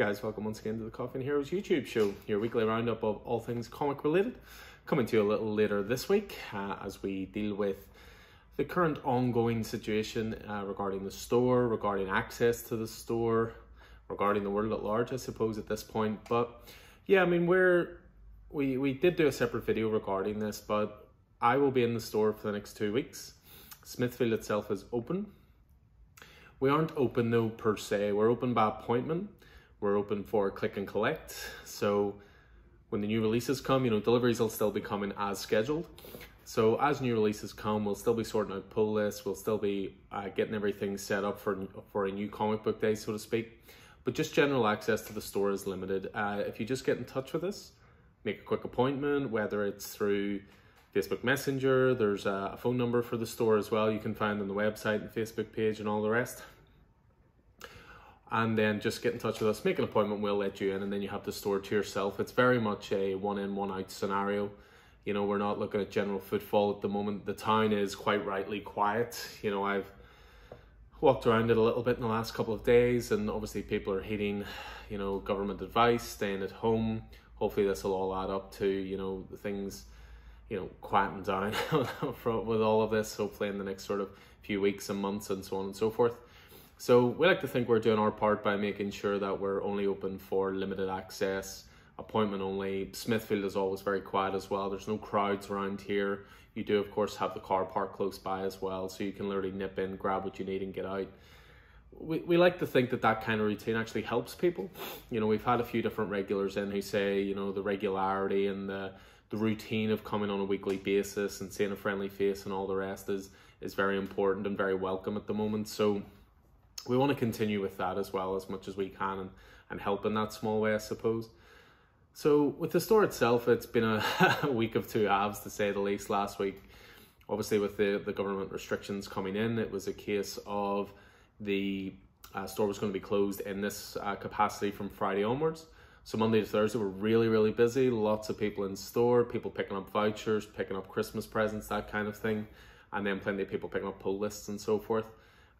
guys, welcome once again to the Coffee and Heroes YouTube show, your weekly roundup of all things comic related. Coming to you a little later this week as we deal with the current ongoing situation regarding the store, regarding access to the store, regarding the world at large, I suppose, at this point. But yeah, I mean, we did do a separate video regarding this, but I will be in the store for the next 2 weeks. Smithfield itself is open. We aren't open though per se, we're open by appointment. We're open for click and collect. So when the new releases come, deliveries will still be coming as scheduled. So as new releases come, we'll still be sorting out pull lists. We'll still be getting everything set up for a new comic book day, so to speak. But just general access to the store is limited. If you just get in touch with us, make a quick appointment, whether it's through Facebook Messenger, there's a phone number for the store as well. You can find on the website and Facebook page and all the rest. And then just get in touch with us, make an appointment, we'll let you in, and then you have the store to yourself. It's very much a one in, one out scenario. We're not looking at general footfall at the moment. The town is quite rightly quiet. I've walked around it a little bit in the last couple of days, and obviously people are heeding, government advice, staying at home. Hopefully this will all add up to, things, quieting down with all of this, hopefully in the next sort of few weeks and months and so on and so forth. So we like to think we're doing our part by making sure that we're only open for limited access, appointment only. Smithfield is always very quiet as well. There's no crowds around here. You do, of course, have the car park close by as well, so you can literally nip in, grab what you need and get out. We like to think that kind of routine actually helps people. We've had a few different regulars in who say, the regularity and the routine of coming on a weekly basis and seeing a friendly face and all the rest is very important and very welcome at the moment. So we want to continue with that as well as much as we can and help in that small way, I suppose. So with the store itself, it's been a week of two halves, to say the least. Last week, obviously with the government restrictions coming in, it was a case of the store was going to be closed in this capacity from Friday onwards. So Monday to Thursday were really, really busy. Lots of people in store, people picking up vouchers, picking up Christmas presents, that kind of thing. And then plenty of people picking up pull lists and so forth.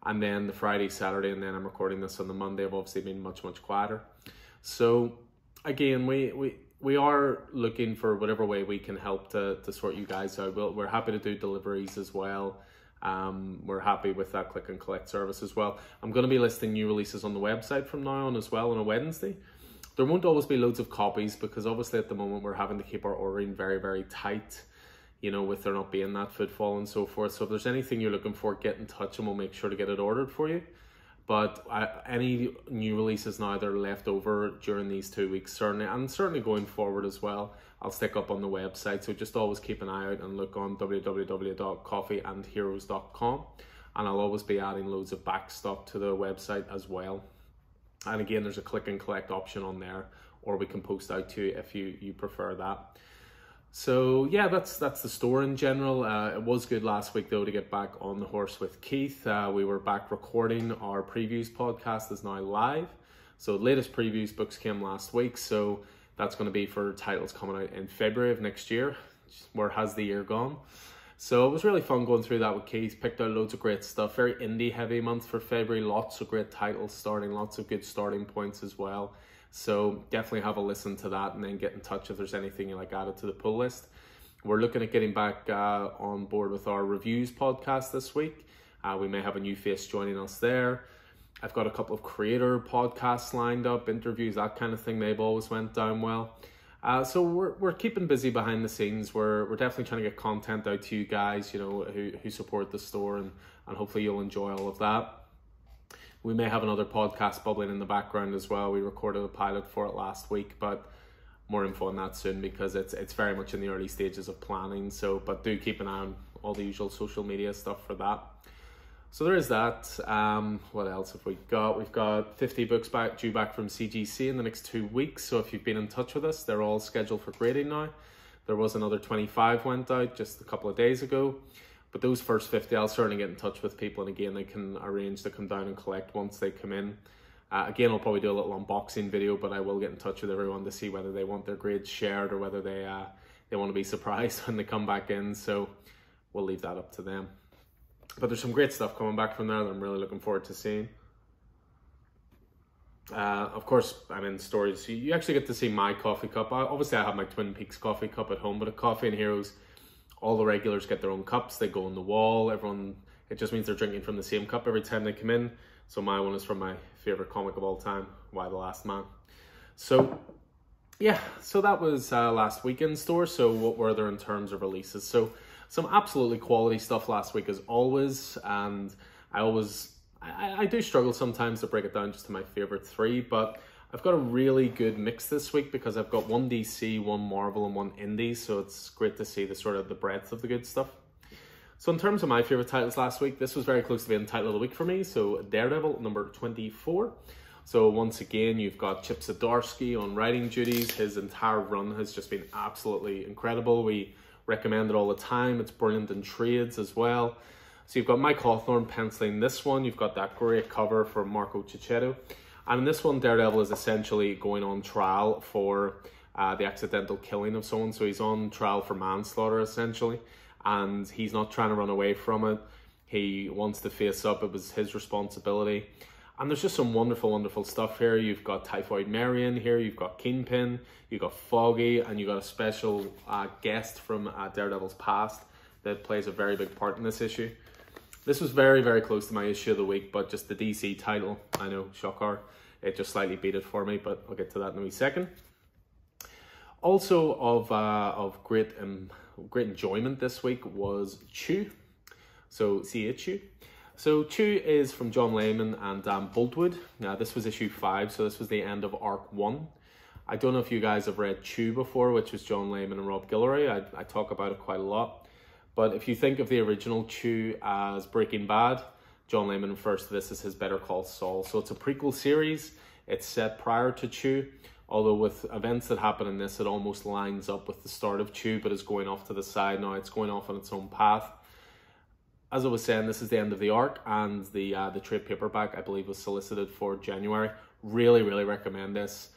And then the Friday, Saturday, and then I'm recording this on the Monday, have obviously been much, much quieter. So again, we are looking for whatever way we can help to sort you guys out. We're happy to do deliveries as well. We're happy with that click and collect service as well. I'm going to be listing new releases on the website from now on as well on a Wednesday. There won't always be loads of copies because obviously at the moment we're having to keep our ordering very, very tight, with there not being that footfall and so forth. So if there's anything you're looking for, get in touch and we'll make sure to get it ordered for you. But any new releases now that are left over during these 2 weeks, certainly going forward as well, I'll stick up on the website. So just always keep an eye out and look on www.coffeeandheroes.com, and I'll always be adding loads of back stock to the website as well. And again, there's a click and collect option on there, or we can post out to you if you prefer that. So yeah, that's the store in general. It was good last week though to get back on the horse with Keith. We were back recording. Our previews podcast is now live. So the latest previews books came last week. So that's going to be for titles coming out in February of next year. Where has the year gone? So it was really fun going through that with Keith. Picked out loads of great stuff. Very indie heavy month for February. Lots of great titles starting. Lots of good starting points as well. So definitely have a listen to that and then get in touch if there's anything you like added to the pull list. We're looking at getting back on board with our reviews podcast this week. We may have a new face joining us there. I've got a couple of creator podcasts lined up, interviews, that kind of thing. They've always went down well. So we're keeping busy behind the scenes. We're definitely trying to get content out to you guys, who support the store, and hopefully you'll enjoy all of that. We may have another podcast bubbling in the background as well. We recorded a pilot for it last week, but more info on that soon because it's very much in the early stages of planning. So, but do keep an eye on all the usual social media stuff for that. So there is that. What else have we got? We've got 50 books due back from CGC in the next 2 weeks. So if you've been in touch with us, they're all scheduled for grading now. There was another 25 went out just a couple of days ago. But those first 50, I'll certainly get in touch with people, and again, they can arrange to come down and collect once they come in. Again, I'll probably do a little unboxing video, but I will get in touch with everyone to see whether they want their grades shared or whether they want to be surprised when they come back in. So we'll leave that up to them. But there's some great stuff coming back from there that I'm really looking forward to seeing. Of course, I'm in stores. You actually get to see my coffee cup. Obviously, I have my Twin Peaks coffee cup at home, but at Coffee and Heroes, all the regulars get their own cups. They go on the wall. Everyone, it just means they're drinking from the same cup every time they come in. So my one is from my favorite comic of all time, Y: The Last Man. So yeah, so that was last weekend's store. So what were there in terms of releases? So some absolutely quality stuff last week as always, and I do struggle sometimes to break it down just to my favorite three, but I've got a really good mix this week because I've got one DC, one Marvel, and one indie, so it's great to see the breadth of the good stuff. So in terms of my favorite titles last week, this was very close to being title of the week for me. So Daredevil number 24. So once again, you've got Chip Zdarsky on writing duties. His entire run has just been absolutely incredible. We recommend it all the time. It's brilliant in trades as well. So you've got Mike Hawthorne penciling this one. You've got that great cover for Marco Checchetto. And in this one, Daredevil is essentially going on trial for the accidental killing of someone. So he's on trial for manslaughter, essentially. And he's not trying to run away from it. He wants to face up. It was his responsibility. And there's just some wonderful, wonderful stuff here. You've got Typhoid Mary in here. You've got Kingpin. You've got Foggy. And you've got a special guest from Daredevil's past that plays a very big part in this issue. This was very, very close to my issue of the week, but just the DC title, I know, shocker, it just slightly beat it for me, but I'll get to that in a wee second. Also of great enjoyment this week was Chew, so CHU. So Chew is from John Layman and Dan Boltwood. Now this was issue 5, so this was the end of arc 1. I don't know if you guys have read Chew before, which was John Layman and Rob Guillory. I talk about it quite a lot. But if you think of the original Chew as Breaking Bad, John Layman refers to this as his Better Call Saul. So it's a prequel series. It's set prior to Chew, although with events that happen in this, it almost lines up with the start of Chew, but is going off to the side now. It's going off on its own path. As I was saying, this is the end of the arc, and the trade paperback, I believe, was solicited for January. Really, really recommend this.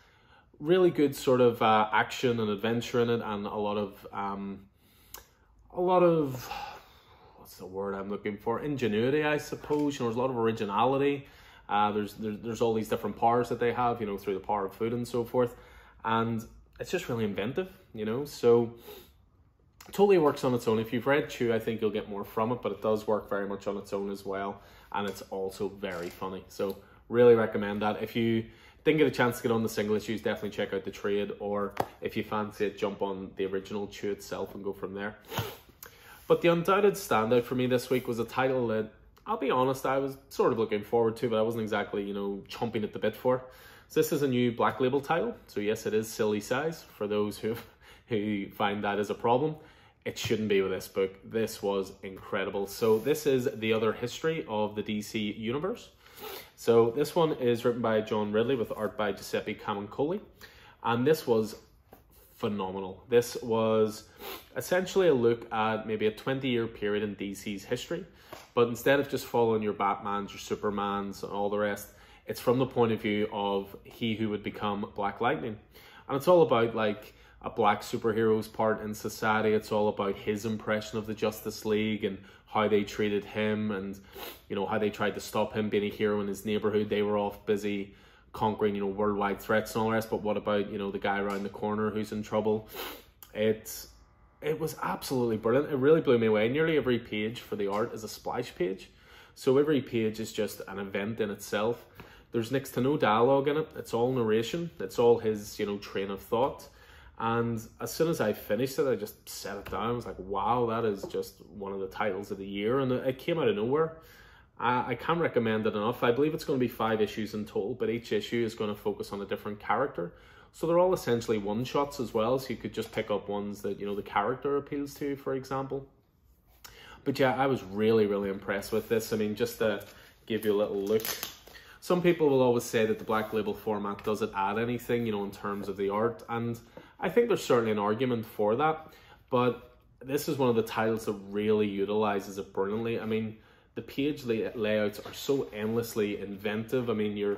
Really good sort of action and adventure in it, and a lot of, what's the word I'm looking for? Ingenuity, I suppose. You know, there's a lot of originality. There's all these different powers that they have, you know, through the power of food and so forth. And it's just really inventive, you know. So totally works on its own. If you've read Chew, I think you'll get more from it, but it does work very much on its own as well. And it's also very funny. So really recommend that. If you didn't get a chance to get on the single issues, definitely check out the trade. Or if you fancy it, jump on the original Chew itself and go from there. But the undoubted standout for me this week was a title that, I'll be honest, I was sort of looking forward to, but I wasn't exactly, you know, chomping at the bit for. So this is a new Black Label title. So yes, it is silly size for those who find that as a problem. It shouldn't be with this book. This was incredible. So this is The Other History of the DC Universe. So this one is written by John Ridley with art by Giuseppe Camuncoli. And this was phenomenal. This was essentially a look at maybe a 20-year period in DC's history, but instead of just following your Batmans, your Supermans, and all the rest, it's from the point of view of he who would become Black Lightning. And it's all about like a black superhero's part in society. It's all about his impression of the Justice League and how they treated him, and you know, how they tried to stop him being a hero in his neighborhood. They were off busy conquering, you know, worldwide threats and all the rest, but what about, you know, the guy around the corner who's in trouble? It was absolutely brilliant. It really blew me away. Nearly every page for the art is a splash page, so every page is just an event in itself. There's next to no dialogue in it. It's all narration. It's all his, you know, train of thought. And as soon as I finished it, I just set it down. I was like, wow, that is just one of the titles of the year, and it came out of nowhere. I can't recommend it enough. I believe it's going to be 5 issues in total, but each issue is going to focus on a different character. So they're all essentially one-shots as well, so you could just pick up ones that, you know, the character appeals to, for example. But yeah, I was really, really impressed with this. I mean, just to give you a little look. Some people will always say that the Black Label format doesn't add anything, you know, in terms of the art. And I think there's certainly an argument for that. But this is one of the titles that really utilizes it brilliantly. I mean, the page layouts are so endlessly inventive. I mean, you're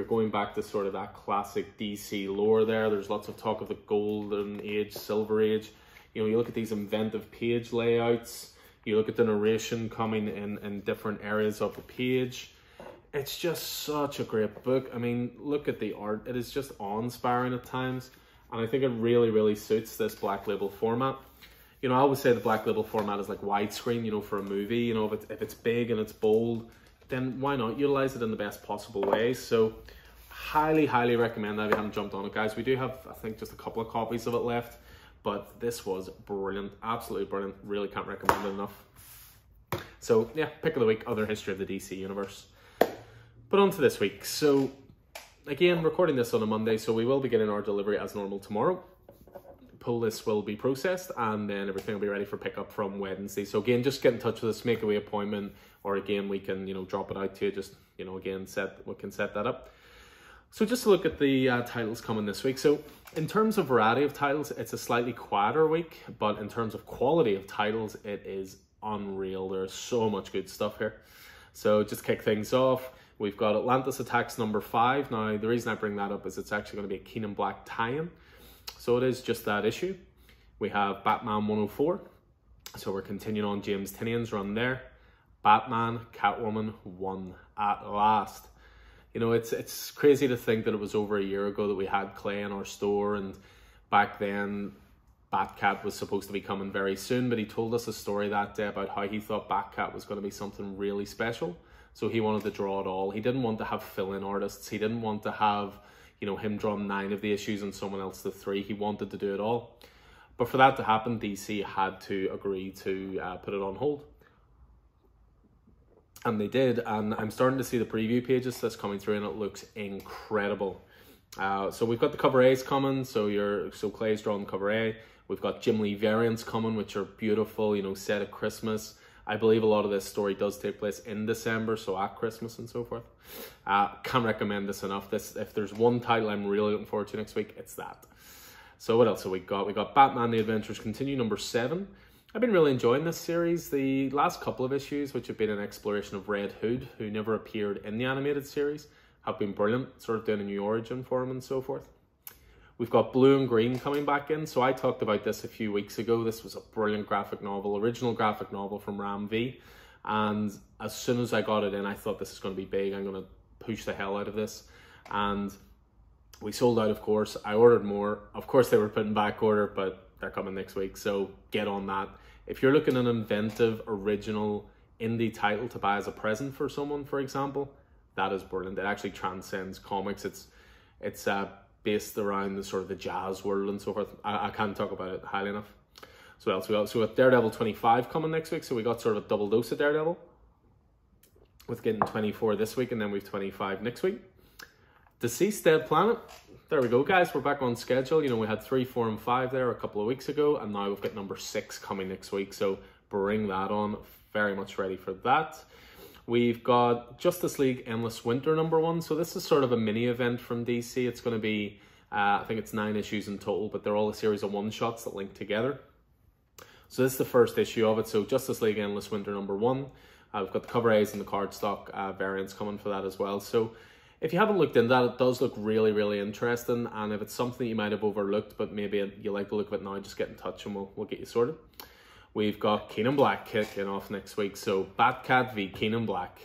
going back to sort of that classic DC lore there. There's lots of talk of the Golden Age, Silver Age. You know, you look at these inventive page layouts. You look at the narration coming in different areas of the page. It's just such a great book. I mean, look at the art. It is just awe-inspiring at times. And I think it really, really suits this Black Label format. You know, I always say the Black Label format is like widescreen, you know, for a movie. You know, if it's big and it's bold, then why not utilize it in the best possible way? So highly, highly recommend that if you haven't jumped on it, guys. We do have, I think, just a couple of copies of it left. But this was brilliant. Absolutely brilliant. Really can't recommend it enough. So, yeah, pick of the week, other history of the DC Universe. But on to this week. So, again, recording this on a Monday, so we will be getting our delivery as normal tomorrow. Pull list will be processed, and then everything will be ready for pickup from Wednesday. So, again, just get in touch with us, make a wee appointment, or again, we can, you know, drop it out to you. Just, you know, again, we can set that up. So just to look at the titles coming this week. So in terms of variety of titles, it's a slightly quieter week, but in terms of quality of titles, it is unreal. There's so much good stuff here. So just to kick things off, we've got Atlantis Attacks #5. Now, the reason I bring that up is it's actually going to be a Keenan Black tie-in. So it is just that issue. We have Batman 104. So we're continuing on James Tynion's run there. Batman, Catwoman 1 at last. You know, it's crazy to think that it was over a year ago that we had Clay in our store, and back then Batcat was supposed to be coming very soon, but he told us a story that day about how he thought Batcat was going to be something really special. So he wanted to draw it all. He didn't want to have fill-in artists. He didn't want to have, you know, him draw 9 of the issues and someone else the 3. He wanted to do it all. But for that to happen, DC had to agree to put it on hold. And they did, and I'm starting to see the preview pages that's coming through, and it looks incredible. So we've got the cover A's coming, so Clay's drawing cover A. We've got Jim Lee variants coming, which are beautiful, you know, set at Christmas. I believe a lot of this story does take place in December, so at Christmas and so forth. Can't recommend this enough. If there's one title I'm really looking forward to next week, it's that. So what else have we got? We got Batman The Adventures Continue #7. I've been really enjoying this series. The last couple of issues, which have been an exploration of Red Hood, who never appeared in the animated series, have been brilliant, sort of doing a new origin for him and so forth. We've got Blue and Green coming back in. So I talked about this a few weeks ago. This was a brilliant graphic novel, original graphic novel from Ram V. And as soon as I got it in, I thought this is going to be big. I'm going to push the hell out of this. And we sold out, of course. I ordered more. Of course, they were putting back order, but they're coming next week. So get on that. If you're looking at an inventive, original indie title to buy as a present for someone, for example, that is brilliant. It actually transcends comics. It's based around the sort of the jazz world and so forth. I can't talk about it highly enough. So what else we got? So we got Daredevil 25 coming next week. So we got sort of a double dose of Daredevil with getting 24 this week, and then we've 25 next week. Deceased Dead Planet. There we go, guys. We're back on schedule. You know, we had 3, 4, and 5 there a couple of weeks ago, and now we've got #6 coming next week. So bring that on. Very much ready for that. We've got Justice League Endless Winter #1. So this is sort of a mini event from DC. It's going to be, I think it's 9 issues in total, but they're all a series of one-shots that link together. So this is the first issue of it. So Justice League Endless Winter #1. We've got the cover A's and the cardstock variants coming for that as well. So if you haven't looked into that, it does look really, really interesting. And if it's something you might have overlooked, but maybe you like the look of it now, just get in touch and we'll get you sorted. We've got Keenan Black kicking off next week. So Batcat v Keenan Black,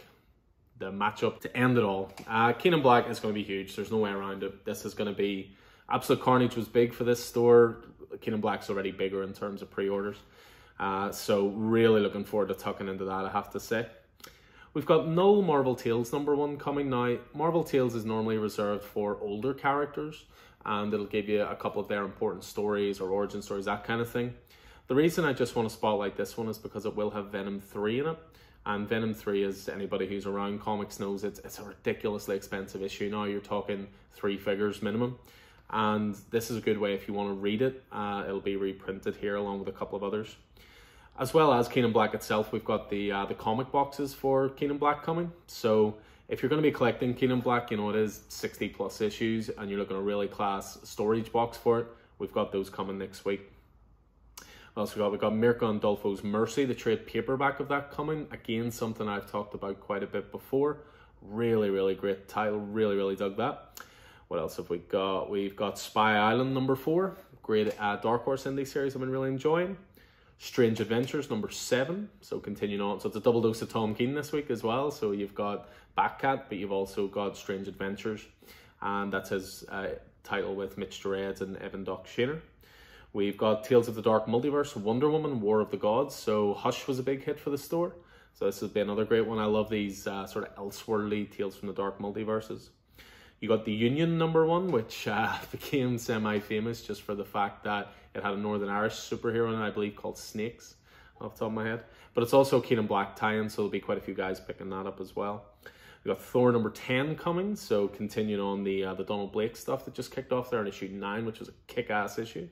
the matchup to end it all. Keenan Black is going to be huge. There's no way around it. This is going to be absolute carnage. Was big for this store. Keenan Black's already bigger in terms of pre-orders. So really looking forward to tucking into that, I have to say. We've got Null Marvel Tales #1 coming now. Marvel Tales is normally reserved for older characters, and it'll give you a couple of their important stories or origin stories, that kind of thing. The reason I just want to spotlight this one is because it will have Venom 3 in it. And Venom 3, as anybody who's around comics knows, it's a ridiculously expensive issue now. You're talking 3 figures minimum. And this is a good way if you want to read it. It'll be reprinted here along with a couple of others. As well as Keenan Black itself, we've got the comic boxes for Keenan Black coming. So if you're going to be collecting Keenan Black, you know, it is 60 plus issues and you're looking at a really class storage box for it. We've got those coming next week. Also we've got Mirka Andolfo's Mercy, the trade paperback of that coming. Again, something I've talked about quite a bit before. Really, really great title. Really, really dug that. What else have we got? We've got Spy Island #4. Great Dark Horse indie series I've been really enjoying. Strange Adventures number 7, so continuing on. So it's a double dose of Tom Keen this week as well. So you've got Batcat, but you've also got Strange Adventures, and that's his title with Mitch Gerads and Evan Doc Shaner. We've got Tales of the Dark Multiverse, Wonder Woman, War of the Gods. So Hush was a big hit for the store. So this has been another great one. I love these sort of elseworldly Tales from the Dark Multiverses. You got The Union number 1, which became semi-famous just for the fact that it had a Northern Irish superhero in it, I believe, called Snakes, off the top of my head. But it's also a Keen and Black tie-in, so there'll be quite a few guys picking that up as well. We got Thor number 10 coming, so continuing on the Donald Blake stuff that just kicked off there in issue 9, which was a kick-ass issue.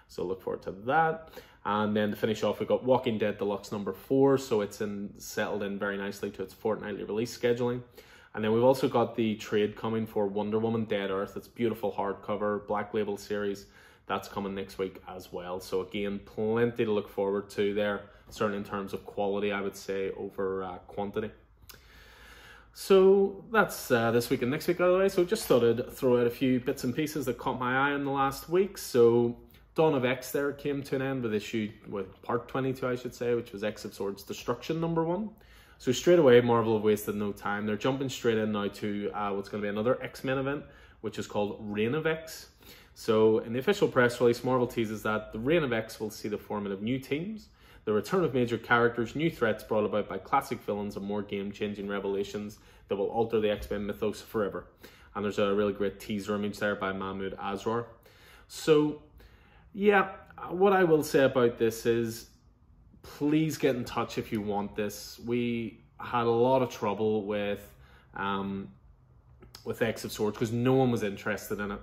So look forward to that. And then to finish off, we've got Walking Dead Deluxe number 4, so it's settled in very nicely to its fortnightly release scheduling. And then we've also got the trade coming for Wonder Woman Dead Earth. It's beautiful hardcover, Black Label series. That's coming next week as well. So again, plenty to look forward to there, certainly in terms of quality, I would say, over quantity. So that's this week and next week, by the way. So just thought I'd throw out a few bits and pieces that caught my eye in the last week. So Dawn of X there came to an end with part 22, I should say, which was X of Swords Destruction number 1. So straight away, Marvel have wasted no time. They're jumping straight in now to what's going to be another X-Men event, which is called Reign of X. So in the official press release, Marvel teases that the Reign of X will see the forming of new teams, the return of major characters, new threats brought about by classic villains, and more game-changing revelations that will alter the X-Men mythos forever. And there's a really great teaser image there by Mahmoud Asrar. So yeah, what I will say about this is, please get in touch if you want this. We had a lot of trouble with X of Swords because no one was interested in it.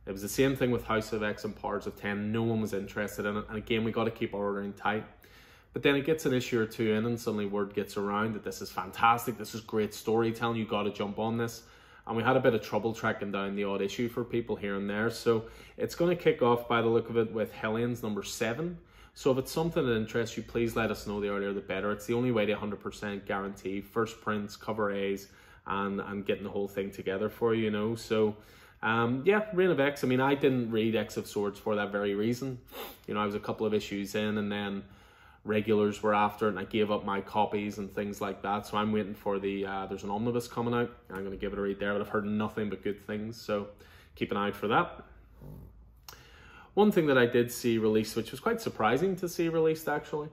It was the same thing with House of X and Powers of 10. No one was interested in it. And again, we got to keep our ordering tight. But then it gets an issue or two in and suddenly word gets around that this is fantastic. This is great storytelling. You got to jump on this. And we had a bit of trouble tracking down the odd issue for people here and there. So it's going to kick off, by the look of it, with Hellions number 7. So if it's something that interests you, please let us know. The earlier the better. It's the only way to 100% guarantee first prints, cover A's, and getting the whole thing together for you, you know. So yeah, Reign of X. I mean, I didn't read X of Swords for that very reason. You know, I was a couple of issues in, and then regulars were after it, and I gave up my copies and things like that. So I'm waiting for the there's an omnibus coming out. I'm going to give it a read there, but I've heard nothing but good things, so keep an eye out for that. One thing that I did see released, which was quite surprising to see released actually,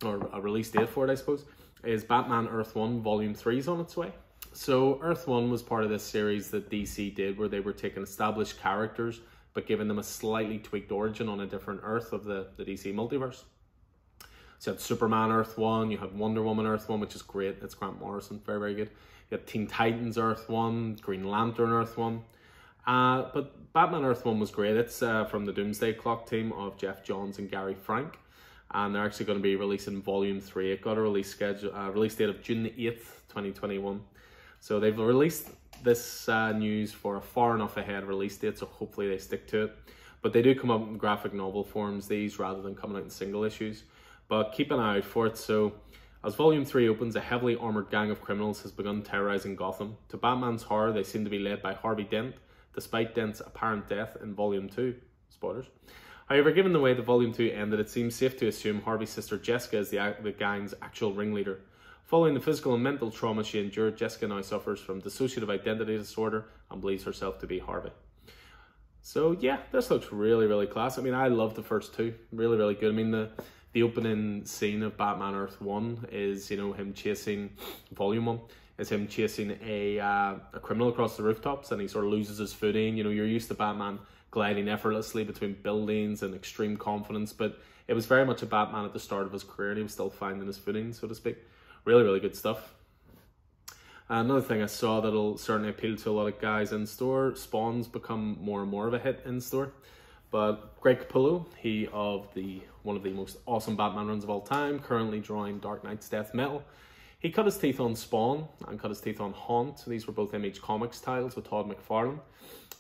or a release date for it, I suppose, is Batman Earth 1 Volume 3 is on its way. So Earth 1 was part of this series that DC did where they were taking established characters but giving them a slightly tweaked origin on a different Earth of the DC multiverse. So you had Superman Earth 1, you had Wonder Woman Earth 1, which is great. It's Grant Morrison, very, very good. You had Teen Titans Earth 1, Green Lantern Earth 1. But Batman Earth 1 was great. It's from the Doomsday Clock team of Jeff Johns and Gary Frank. And they're actually going to be releasing Volume 3. It got a release date of June the 8th, 2021. So they've released this news for a far enough ahead release date, so hopefully they stick to it. But they do come up in graphic novel forms, these, rather than coming out in single issues. But keep an eye out for it. So as Volume 3 opens, a heavily armoured gang of criminals has begun terrorising Gotham. To Batman's horror, they seem to be led by Harvey Dent, despite Dent's apparent death in Volume 2. Spoilers. However, given the way the Volume 2 ended, it seems safe to assume Harvey's sister Jessica is the gang's actual ringleader. Following the physical and mental trauma she endured, Jessica now suffers from dissociative identity disorder and believes herself to be Harvey. So yeah, this looks really, really class. I mean, I love the first two. Really, really good. I mean, the opening scene of Batman Earth 1 is, you know, him chasing, Volume 1, is him chasing a criminal across the rooftops, and he sort of loses his footing. You know, you're used to Batman gliding effortlessly between buildings and extreme confidence, but it was very much a Batman at the start of his career, and he was still finding his footing, so to speak. Really, really good stuff. Another thing I saw that'll certainly appeal to a lot of guys in store, Spawn's become more and more of a hit in store. But Greg Capullo, he of one of the most awesome Batman runs of all time, currently drawing Dark Knight's Death Metal. He cut his teeth on Spawn and cut his teeth on Haunt. These were both Image Comics titles with Todd McFarlane.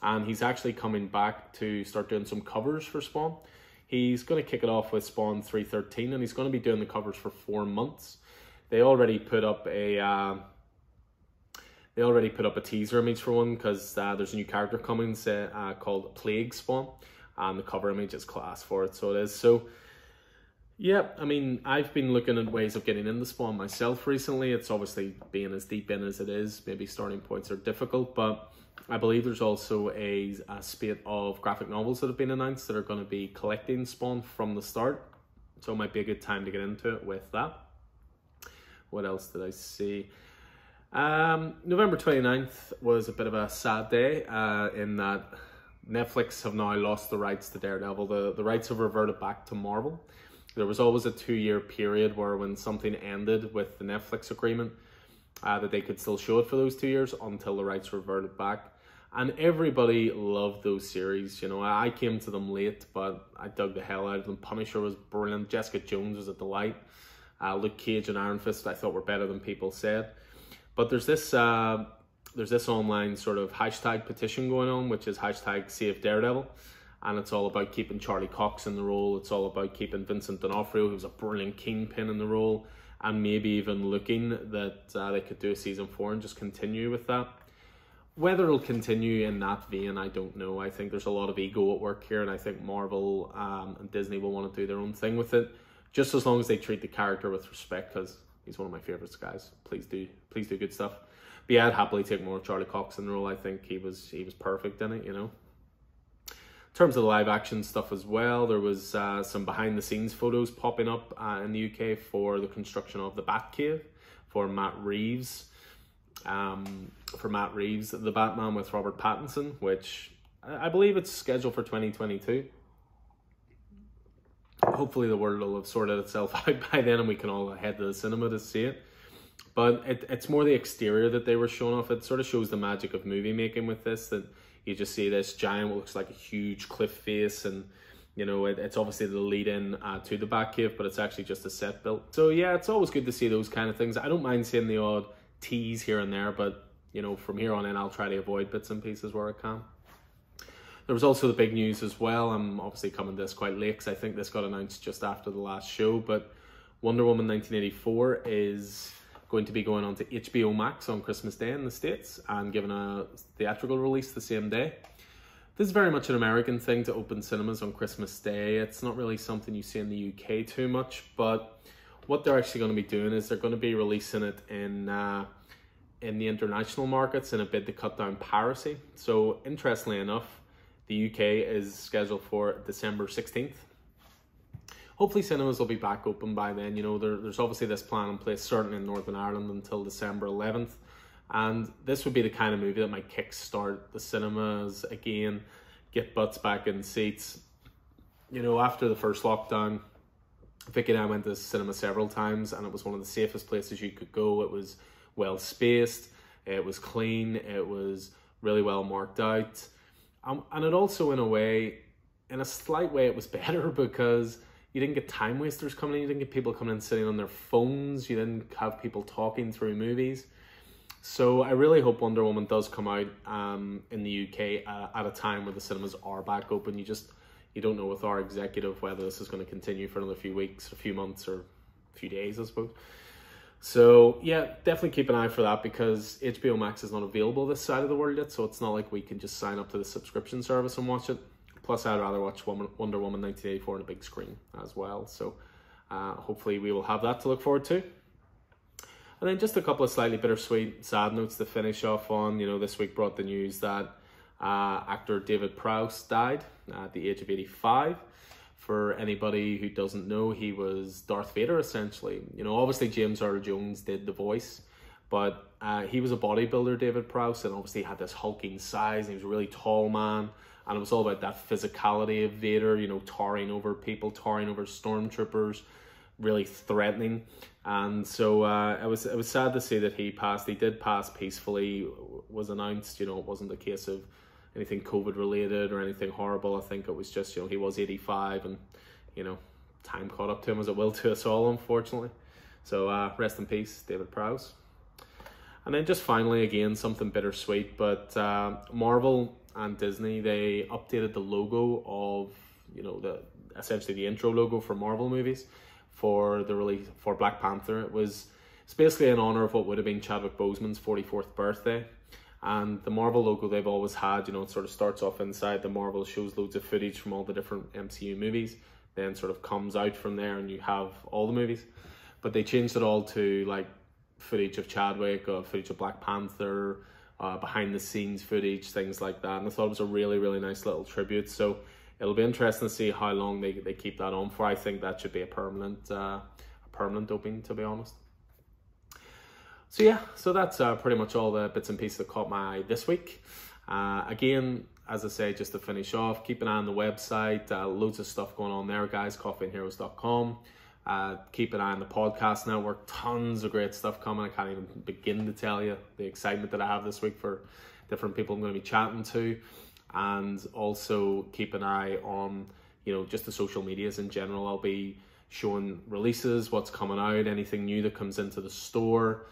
And he's actually coming back to start doing some covers for Spawn. He's going to kick it off with Spawn 313, and he's going to be doing the covers for 4 months. They already put up a teaser image for one, because there's a new character coming called Plague Spawn, and the cover image is class for it. So it is. So Yeah, I mean, I've been looking at ways of getting into Spawn myself recently. It's obviously being as deep in as it is. Maybe starting points are difficult, but I believe there's also a spate of graphic novels that have been announced that are going to be collecting Spawn from the start. So it might be a good time to get into it with that. What else did I see? November 29th was a bit of a sad day in that Netflix have now lost the rights to Daredevil. The rights have reverted back to Marvel. There was always a 2-year period where when something ended with the Netflix agreement, that they could still show it for those 2 years until the rights reverted back. And everybody loved those series. You know, I came to them late, but I dug the hell out of them. Punisher was brilliant. Jessica Jones was a delight. Luke Cage and Iron Fist I thought were better than people said. But there's this online sort of hashtag petition going on, which is hashtag Save Daredevil. And it's all about keeping Charlie Cox in the role. It's all about keeping Vincent D'Onofrio, who's a brilliant Kingpin, in the role. And maybe even looking that they could do a season 4 and just continue with that. Whether it'll continue in that vein, I don't know. I think there's a lot of ego at work here. And I think Marvel and Disney will want to do their own thing with it. Just as long as they treat the character with respect, because he's one of my favorites, guys. Please do good stuff. But yeah, I'd happily take more of Charlie Cox in the role. I think he was perfect in it, you know. In terms of the live action stuff as well, there was some behind the scenes photos popping up in the UK for the construction of the Batcave for Matt Reeves. The Batman with Robert Pattinson, which I believe it's scheduled for 2022. Hopefully the world will have sorted itself out by then and we can all head to the cinema to see it. But it's more the exterior that they were showing off. It sort of shows the magic of movie making with this, that you just see this giant, what looks like a huge cliff face, and you know, it's obviously the lead in to the Batcave, but it's actually just a set built. So yeah, it's always good to see those kind of things. I don't mind seeing the odd tease here and there, but you know, from here on in, I'll try to avoid bits and pieces where I can. There was also the big news as well. I'm obviously coming to this quite late because I think this got announced just after the last show, but Wonder Woman 1984 is going to be going on to HBO Max on Christmas Day in the States and given a theatrical release the same day. This is very much an American thing to open cinemas on Christmas Day. It's not really something you see in the UK too much, but what they're actually going to be doing is they're going to be releasing it in the international markets in a bid to cut down piracy. So interestingly enough, the UK is scheduled for December 16th. Hopefully cinemas will be back open by then. You know, there's obviously this plan in place, certainly in Northern Ireland, until December 11th. And this would be the kind of movie that might kickstart the cinemas again, get butts back in seats. You know, after the first lockdown, Vicky and I went to the cinema several times and it was one of the safest places you could go. It was well spaced, it was clean, it was really well marked out. And it also, in a slight way, it was better because you didn't get time wasters coming in, you didn't get people coming in sitting on their phones, you didn't have people talking through movies. So I really hope Wonder Woman does come out in the UK at a time where the cinemas are back open. You don't know with our executive whether this is going to continue for another few weeks, a few months, or a few days, I suppose. So yeah, definitely keep an eye for that because HBO Max is not available this side of the world yet, so it's not like we can just sign up to the subscription service and watch it. Plus, I'd rather watch Wonder Woman 1984 on a big screen as well. So hopefully we will have that to look forward to. And then just a couple of slightly bittersweet, sad notes to finish off on. You know, this week brought the news that actor David Prowse died at the age of 85. For anybody who doesn't know, he was Darth Vader, essentially. You know, obviously James Earl Jones did the voice, but he was a bodybuilder, David Prowse, and obviously he had this hulking size, and he was a really tall man. And it was all about that physicality of Vader, you know, towering over people, towering over stormtroopers, really threatening. And so it was sad to see that he passed. He did pass peacefully, was announced. You know, it wasn't a case of anything COVID related or anything horrible. I think it was just, you know, he was 85 and, you know, time caught up to him as it will to us all, unfortunately. So rest in peace, David Prowse. And then just finally, again, something bittersweet, but Marvel and Disney, they updated the logo of, you know, essentially the intro logo for Marvel movies for the release for Black Panther. It's basically in honor of what would have been Chadwick Boseman's 44th birthday. And the Marvel logo they've always had, you know, it sort of starts off inside the Marvel, shows loads of footage from all the different MCU movies. then sort of comes out from there and you have all the movies. But they changed it all to like footage of Chadwick, or footage of Black Panther, behind the scenes footage, things like that. And I thought it was a really, really nice little tribute. So it'll be interesting to see how long they keep that on for. I think that should be a permanent opening, to be honest. So yeah, so that's pretty much all the bits and pieces that caught my eye this week. Again, as I say, just to finish off, keep an eye on the website. Loads of stuff going on there, guys. coffeeandheroes.com. Keep an eye on the podcast network. Tons of great stuff coming. I can't even begin to tell you the excitement that I have this week for different people I'm going to be chatting to. And also keep an eye on, you know, just the social medias in general. I'll be showing releases, what's coming out, anything new that comes into the store.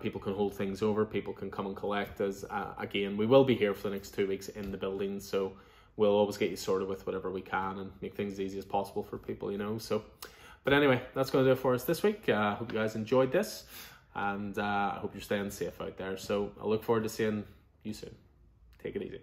People can hold things over, people can come and collect us. Again, we will be here for the next 2 weeks in the building, so we'll always get you sorted with whatever we can and make things as easy as possible for people, you know. So, but anyway, that's going to do it for us this week. I hope you guys enjoyed this, and I hope you're staying safe out there. So I look forward to seeing you soon. Take it easy.